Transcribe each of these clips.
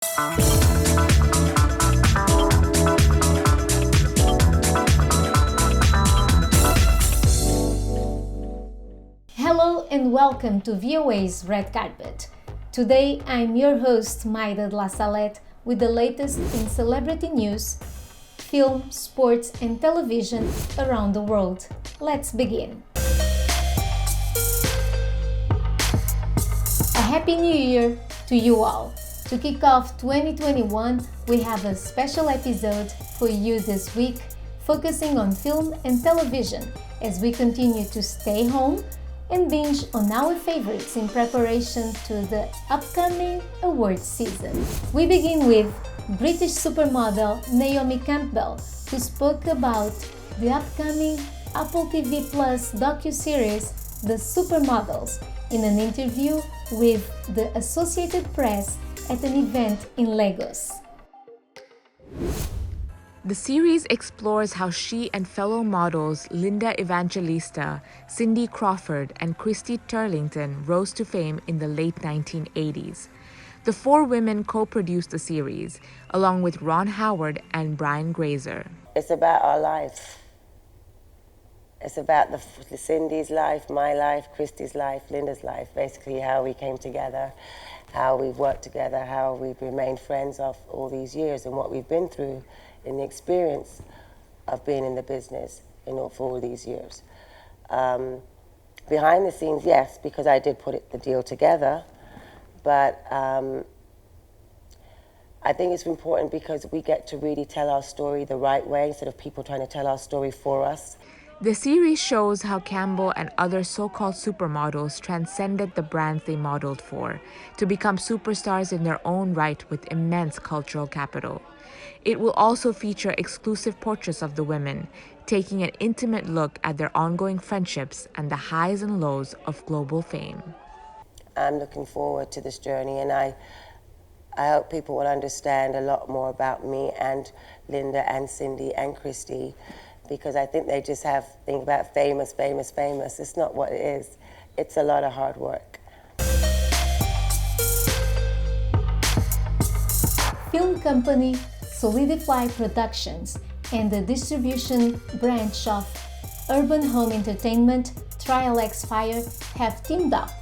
Hello and welcome to VOA's Red Carpet. Today I'm your host Maida de la Salette with the latest in celebrity news, film, sports and television around the world. Let's begin. A Happy New Year to you all. To kick off 2021, we have a special episode for you this week focusing on film and television as we continue to stay home and binge on our favorites in preparation to the upcoming awards season. We begin with British supermodel Naomi Campbell, who spoke about the upcoming Apple TV Plus docuseries The Supermodels in an interview with the Associated Press at an event in Lagos. The series explores how she and fellow models Linda Evangelista, Cindy Crawford, and Christy Turlington rose to fame in the late 1980s. The four women co-produced the series, along with Ron Howard and Brian Grazer. It's about our life. It's about the Cindy's life, my life, Christy's life, Linda's life, basically how we came together, how we've worked together, how we've remained friends of all these years, and what we've been through in the experience of being in the business for all these years. Behind the scenes, yes, because I did put the deal together, but I think it's important because we get to really tell our story the right way instead of people trying to tell our story for us. The series shows how Campbell and other so-called supermodels transcended the brands they modeled for to become superstars in their own right with immense cultural capital. It will also feature exclusive portraits of the women, taking an intimate look at their ongoing friendships and the highs and lows of global fame. I'm looking forward to this journey, and I hope people will understand a lot more about me and Linda and Cindy and Christy, because I think they just think about famous. It's not what it is. It's a lot of hard work. Film company Solidify Productions and the distribution branch of Urban Home Entertainment, Trial X Fire, have teamed up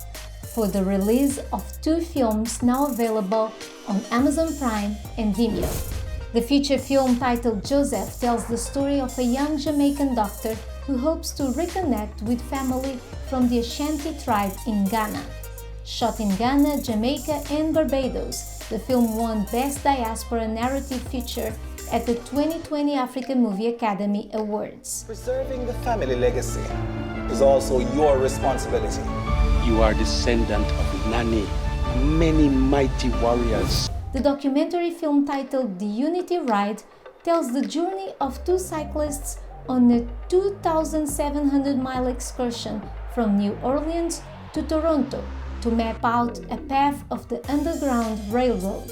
for the release of two films now available on Amazon Prime and Vimeo. The feature film titled Joseph tells the story of a young Jamaican doctor who hopes to reconnect with family from the Ashanti tribe in Ghana. Shot in Ghana, Jamaica, and Barbados, the film won Best Diaspora Narrative Feature at the 2020 African Movie Academy Awards. Preserving the family legacy is also your responsibility. You are descendant of Nani, many mighty warriors. The documentary film titled The Unity Ride tells the journey of two cyclists on a 2,700-mile excursion from New Orleans to Toronto to map out a path of the Underground Railroad.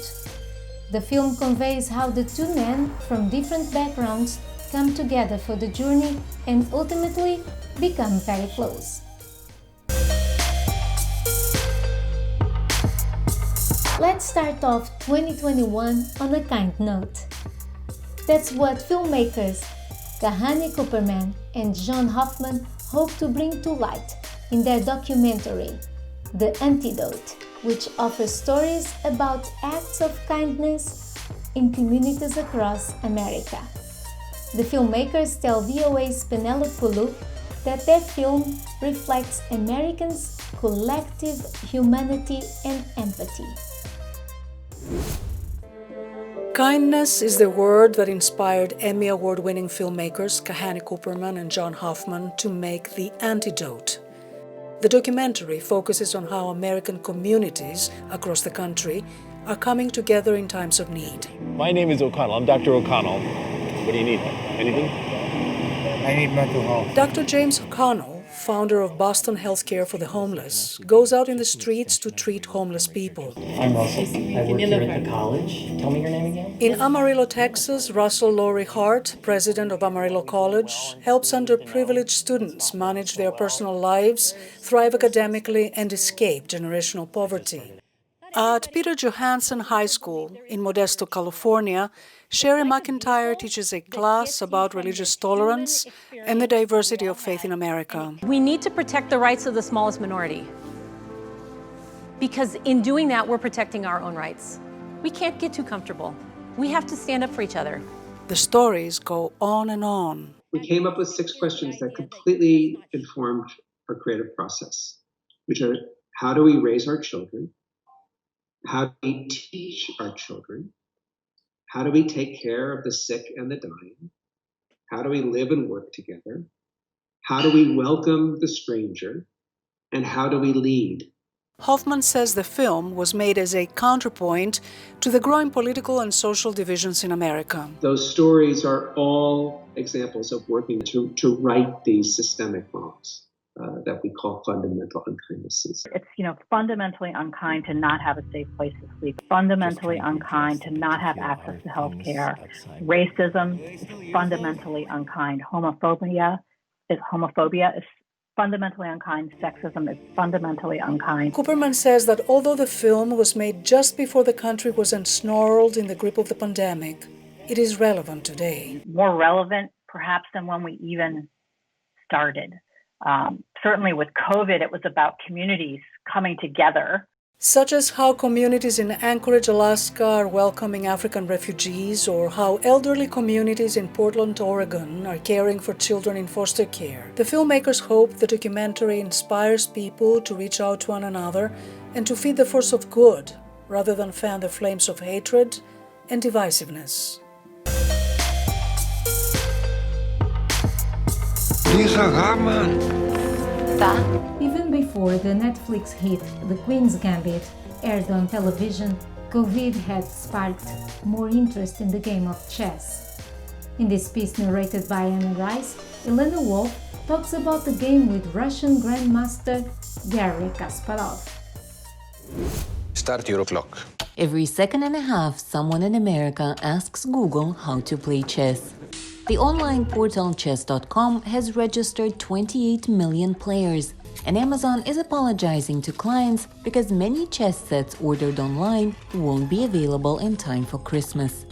The film conveys how the two men from different backgrounds come together for the journey and ultimately become very close. Let's start off 2021 on a kind note. That's what filmmakers Kahani Cooperman and John Hoffman hope to bring to light in their documentary, The Antidote, which offers stories about acts of kindness in communities across America. The filmmakers tell VOA's Penelope Pulu that their film reflects Americans' collective humanity and empathy. Kindness is the word that inspired Emmy Award-winning filmmakers Kahani Cooperman and John Hoffman to make The Antidote. The documentary focuses on how American communities across the country are coming together in times of need. My name is O'Connell. I'm Dr. O'Connell. What do you need? Anything? I need mental health. Dr. James O'Connell, founder of Boston Healthcare for the Homeless, goes out in the streets to treat homeless people. I'm Russell. I work here at the college. Tell me your name again. In Amarillo, Texas, Russell Laurie Hart, president of Amarillo College, helps underprivileged students manage their personal lives, thrive academically, and escape generational poverty. At Peter Johansson High School in Modesto, California, Sherry McIntyre teaches a class about religious tolerance and the diversity of faith in America. We need to protect the rights of the smallest minority, because in doing that, we're protecting our own rights. We can't get too comfortable. We have to stand up for each other. The stories go on and on. We came up with 6 questions that completely informed our creative process, which are: how do we raise our children? How do we teach our children? How do we take care of the sick and the dying? How do we live and work together? How do we welcome the stranger? And how do we lead? Hoffman says the film was made as a counterpoint to the growing political and social divisions in America. Those stories are all examples of working to right these systemic wrongs that we call fundamental unkindnesses. It's, fundamentally unkind to not have a safe place to sleep. Fundamentally unkind to not have access to health care. Racism is fundamentally unkind. Homophobia is fundamentally unkind. Sexism is fundamentally unkind. Cooperman says that although the film was made just before the country was ensnarled in the grip of the pandemic, it is relevant today. More relevant, perhaps, than when we even started. Certainly with COVID, it was about communities coming together. Such as how communities in Anchorage, Alaska are welcoming African refugees, or how elderly communities in Portland, Oregon are caring for children in foster care. The filmmakers hope the documentary inspires people to reach out to one another and to feed the force of good, rather than fan the flames of hatred and divisiveness. Even before the Netflix hit The Queens Gambit aired on television, COVID had sparked more interest in the game of chess. In this piece narrated by Anna Rice, Elena Wolf talks about the game with Russian Grandmaster Garry Kasparov. Start your clock. Every second and a half, someone in America asks Google how to play chess. The online portal chess.com has registered 28 million players, and Amazon is apologizing to clients because many chess sets ordered online won't be available in time for Christmas.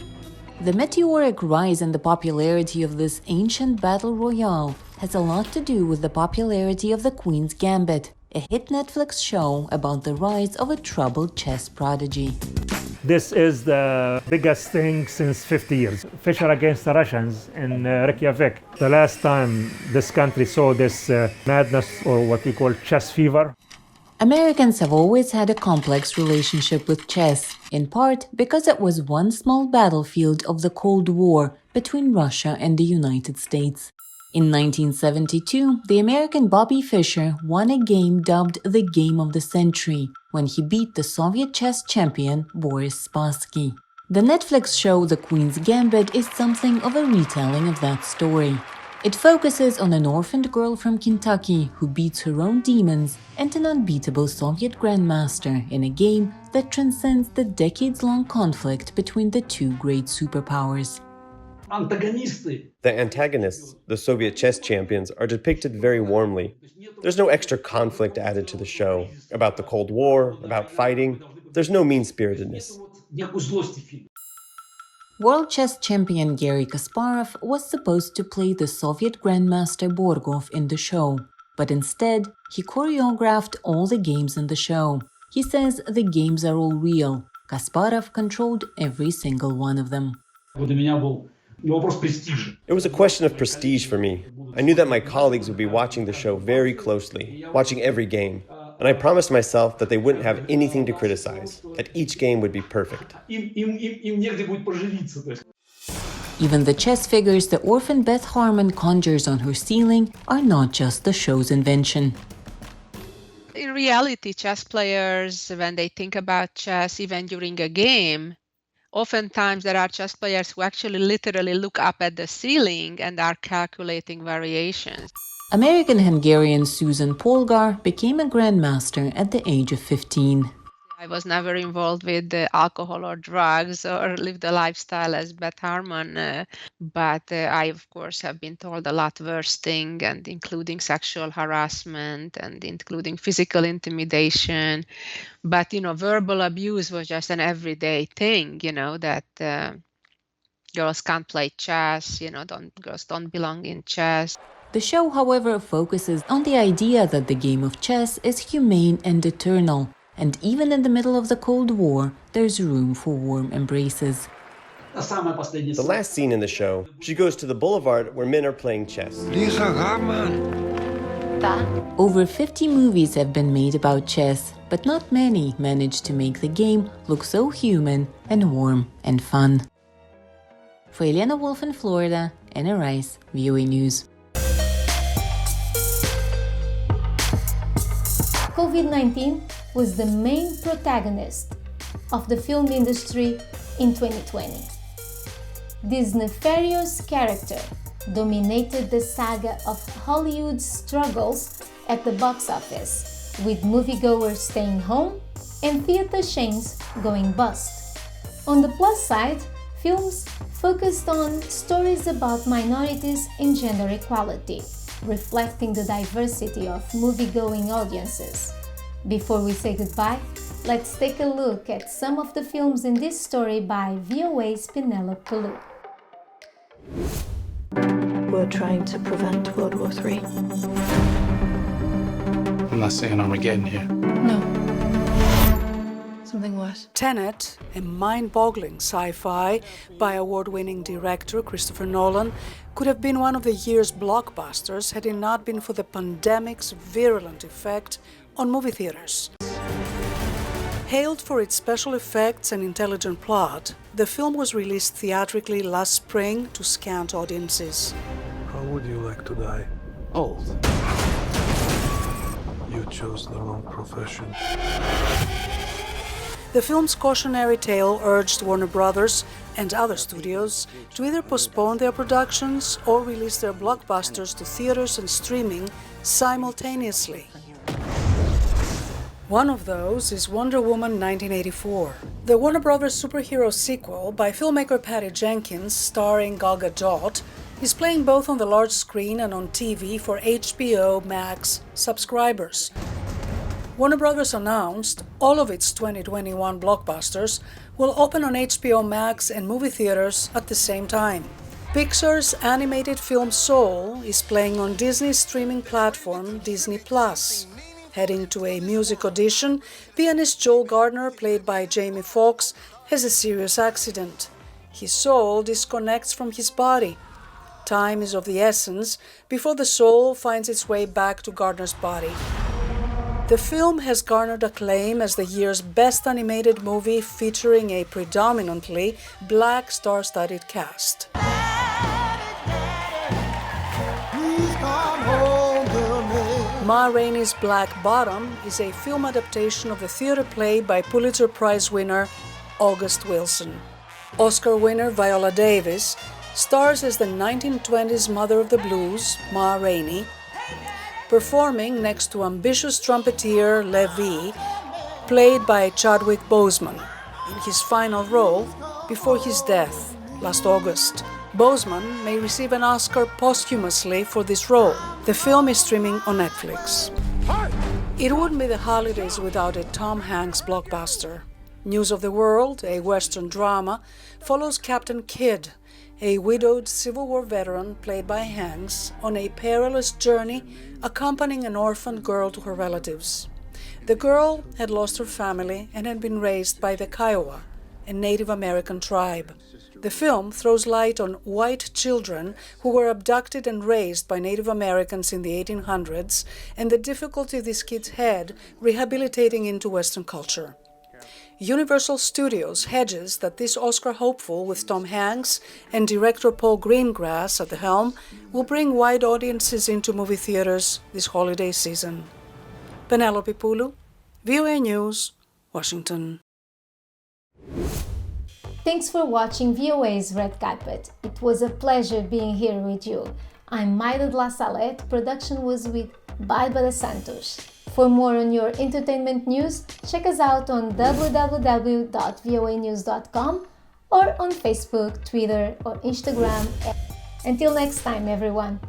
The meteoric rise in the popularity of this ancient battle royale has a lot to do with the popularity of the Queen's Gambit, a hit Netflix show about the rise of a troubled chess prodigy. This is the biggest thing since 50 years. Fischer against the Russians in Reykjavik. The last time this country saw this madness, or what we call chess fever. Americans have always had a complex relationship with chess, in part because it was one small battlefield of the Cold War between Russia and the United States. In 1972, the American Bobby Fischer won a game dubbed the Game of the Century when he beat the Soviet chess champion Boris Spassky. The Netflix show The Queen's Gambit is something of a retelling of that story. It focuses on an orphaned girl from Kentucky who beats her own demons and an unbeatable Soviet grandmaster in a game that transcends the decades-long conflict between the two great superpowers. The antagonists, the Soviet chess champions, are depicted very warmly. There's no extra conflict added to the show about the Cold War, about fighting. There's no mean-spiritedness. World chess champion Garry Kasparov was supposed to play the Soviet grandmaster Borgov in the show, but instead, he choreographed all the games in the show. He says the games are all real. Kasparov controlled every single one of them. It was a question of prestige for me. I knew that my colleagues would be watching the show very closely, watching every game, and I promised myself that they wouldn't have anything to criticize, that each game would be perfect. Even the chess figures the orphan Beth Harmon conjures on her ceiling are not just the show's invention. In reality, chess players, when they think about chess, even during a game, oftentimes there are chess players who actually literally look up at the ceiling and are calculating variations. American Hungarian Susan Polgar became a grandmaster at the age of 15. I was never involved with alcohol or drugs or lived a lifestyle as Beth Harmon, but I, of course, have been told a lot worse things, and including sexual harassment and including physical intimidation. But, verbal abuse was just an everyday thing, that girls can't play chess, girls don't belong in chess. The show, however, focuses on the idea that the game of chess is humane and eternal, and even in the middle of the Cold War, there's room for warm embraces. The last scene in the show, she goes to the boulevard where men are playing chess. Over 50 movies have been made about chess, but not many manage to make the game look so human and warm and fun. For Elena Wolf in Florida, Anna Rice, VOA News. COVID-19 was the main protagonist of the film industry in 2020. This nefarious character dominated the saga of Hollywood's struggles at the box office, with moviegoers staying home and theater chains going bust. On the plus side, films focused on stories about minorities and gender equality, reflecting the diversity of moviegoing audiences. Before we say goodbye, let's take a look at some of the films in this story by VOA's Penelope Kalu. We're trying to prevent World War III. I'm not saying Armageddon here. No. Something worse. Tenet, a mind-boggling sci-fi by award-winning director Christopher Nolan, could have been one of the year's blockbusters had it not been for the pandemic's virulent effect on movie theaters. Hailed for its special effects and intelligent plot, the film was released theatrically last spring to scant audiences. How would you like to die? Old. You chose the wrong profession. The film's cautionary tale urged Warner Brothers and other studios to either postpone their productions or release their blockbusters to theaters and streaming simultaneously. One of those is Wonder Woman 1984. The Warner Brothers superhero sequel by filmmaker Patty Jenkins, starring Gal Gadot, is playing both on the large screen and on TV for HBO Max subscribers. Warner Brothers announced all of its 2021 blockbusters will open on HBO Max and movie theaters at the same time. Pixar's animated film Soul is playing on Disney's streaming platform Disney+. Heading to a music audition, pianist Joel Gardner, played by Jamie Foxx, has a serious accident. His soul disconnects from his body. Time is of the essence before the soul finds its way back to Gardner's body. The film has garnered acclaim as the year's best animated movie featuring a predominantly black star-studded cast. Ma Rainey's Black Bottom is a film adaptation of the theater play by Pulitzer Prize winner August Wilson. Oscar winner Viola Davis stars as the 1920s mother of the blues, Ma Rainey, performing next to ambitious trumpeter Levi, played by Chadwick Boseman, in his final role before his death last August. Boseman may receive an Oscar posthumously for this role. The film is streaming on Netflix. It wouldn't be the holidays without a Tom Hanks blockbuster. News of the World, a Western drama, follows Captain Kidd, a widowed Civil War veteran played by Hanks, on a perilous journey accompanying an orphaned girl to her relatives. The girl had lost her family and had been raised by the Kiowa, a Native American tribe. The film throws light on white children who were abducted and raised by Native Americans in the 1800s and the difficulty these kids had rehabilitating into Western culture. Universal Studios hedges that this Oscar hopeful with Tom Hanks and director Paul Greengrass at the helm will bring wide audiences into movie theaters this holiday season. Penelope Pulu, VOA News, Washington. Thanks for watching VOA's Red Carpet. It was a pleasure being here with you. I'm Mayra de la Salette. Production was with Bárbara Santos. For more on your entertainment news, check us out on www.voanews.com or on Facebook, Twitter, or Instagram. Until next time, everyone.